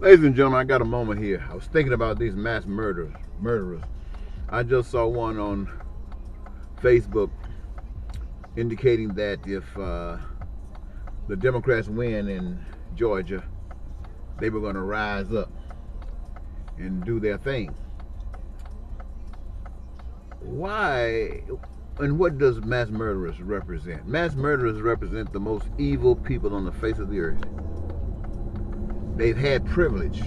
Ladies and gentlemen, I got a moment here. I was thinking about these mass murderers. I just saw one on Facebook indicating that if the Democrats win in Georgia, they were going to rise up and do their thing. Why? And what does mass murderers represent? Mass murderers represent the most evil people on the face of the earth. They've had privilege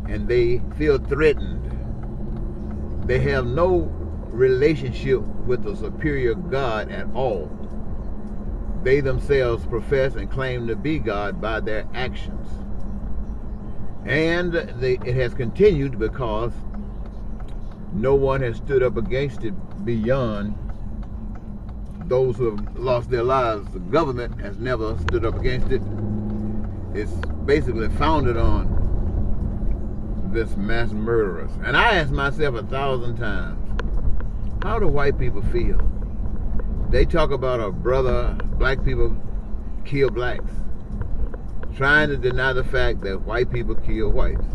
and they feel threatened. They have no relationship with the superior God at all. They themselves profess and claim to be God by their actions. And it has continued because no one has stood up against it beyond those who have lost their lives. The government has never stood up against it. It's basically founded on this mass murderers. And I ask myself 1,000 times, how do white people feel? They talk about a brother, black people kill blacks, trying to deny the fact that white people kill whites.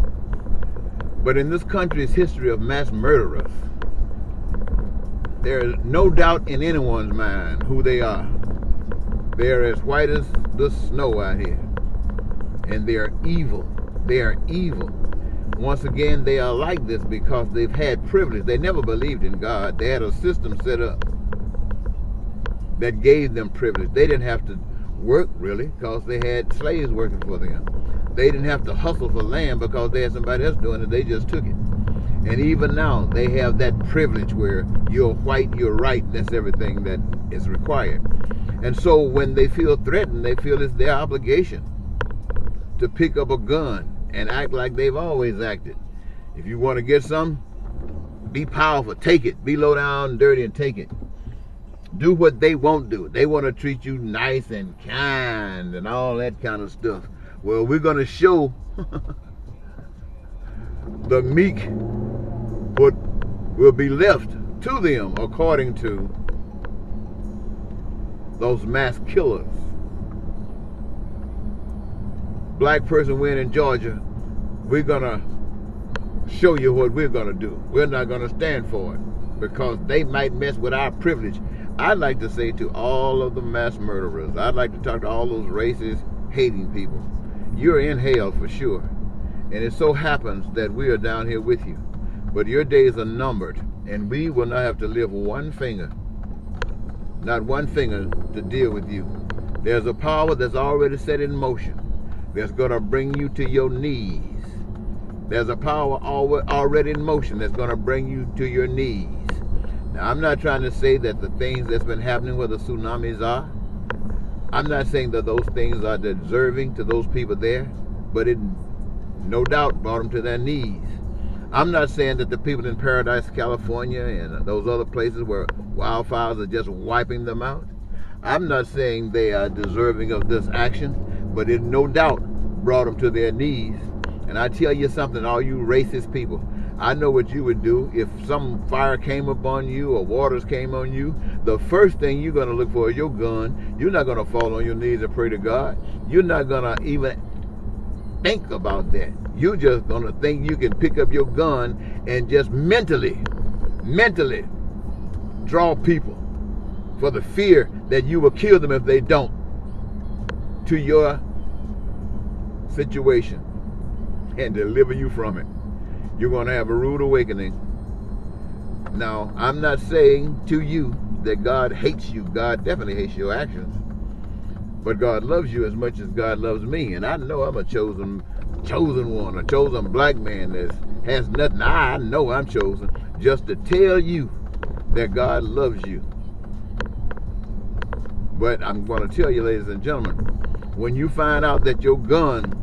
But in this country's history of mass murderers, there is no doubt in anyone's mind who they are. They're as white as the snow out here. And they are evil. They are evil. Once again, they are like this because they've had privilege. They never believed in God. They had a system set up that gave them privilege. They didn't have to work, really, because they had slaves working for them. They didn't have to hustle for land because they had somebody else doing it. They just took it. And even now, they have that privilege where you're white, you're right, that's everything that is required. And so when they feel threatened, they feel it's their obligation to pick up a gun and act like they've always acted. If you want to get some, be powerful, take it. Be low down and dirty and take it. Do what they won't do. They want to treat you nice and kind and all that kind of stuff. Well, we're going to show the meek what will be left to them according to those mass killers. Black person win in Georgia, we're going to show you what we're going to do. We're not going to stand for it because they might mess with our privilege. I'd like to say to all of the mass murderers, I'd like to talk to all those racist, hating people, you're in hell for sure. And it so happens that we are down here with you. But your days are numbered, and we will not have to lift one finger, not one finger, to deal with you. There's a power that's already set in motion that's going to bring you to your knees. There's a power already in motion that's going to bring you to your knees. Now, I'm not trying to say that the things that's been happening where the tsunamis are, I'm not saying that those things are deserving to those people there, but it no doubt brought them to their knees. I'm not saying that the people in Paradise, California, and those other places where wildfires are just wiping them out, I'm not saying they are deserving of this action, but it no doubt brought them to their knees. And I tell you something, all you racist people, I know what you would do if some fire came upon you or waters came on you. The first thing you're going to look for is your gun. You're not going to fall on your knees and pray to God. You're not going to even think about that. You're just going to think you can pick up your gun and just mentally draw people for the fear that you will kill them if they don't to your situation and deliver you from it. You're going to have a rude awakening. Now, I'm not saying to you that God hates you. God definitely hates your actions. But God loves you as much as God loves me. And I know I'm a chosen one, a chosen black man that has nothing. I know I'm chosen just to tell you that God loves you. But I'm going to tell you, ladies and gentlemen, when you find out that your gun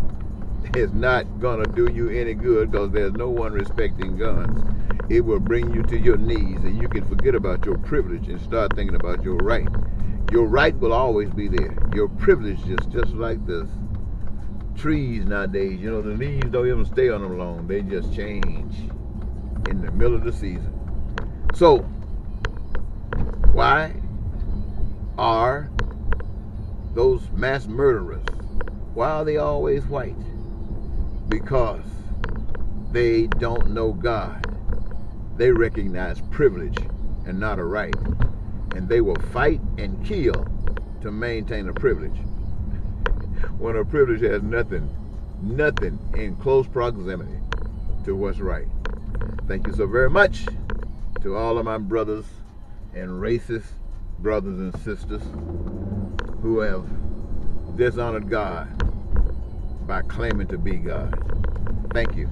is not going to do you any good because there's no one respecting guns, it will bring you to your knees and you can forget about your privilege and start thinking about your right. Your right will always be there. Your privilege is just like the trees nowadays. You know, the leaves don't even stay on them long. They just change in the middle of the season. So, why are those mass murderers, why are they always white? because they don't know God. They recognize privilege and not a right. And they will fight and kill to maintain a privilege. When a privilege has nothing in close proximity to what's right. Thank you so very much to all of my brothers and racist brothers and sisters who have dishonored God by claiming to be God. Thank you.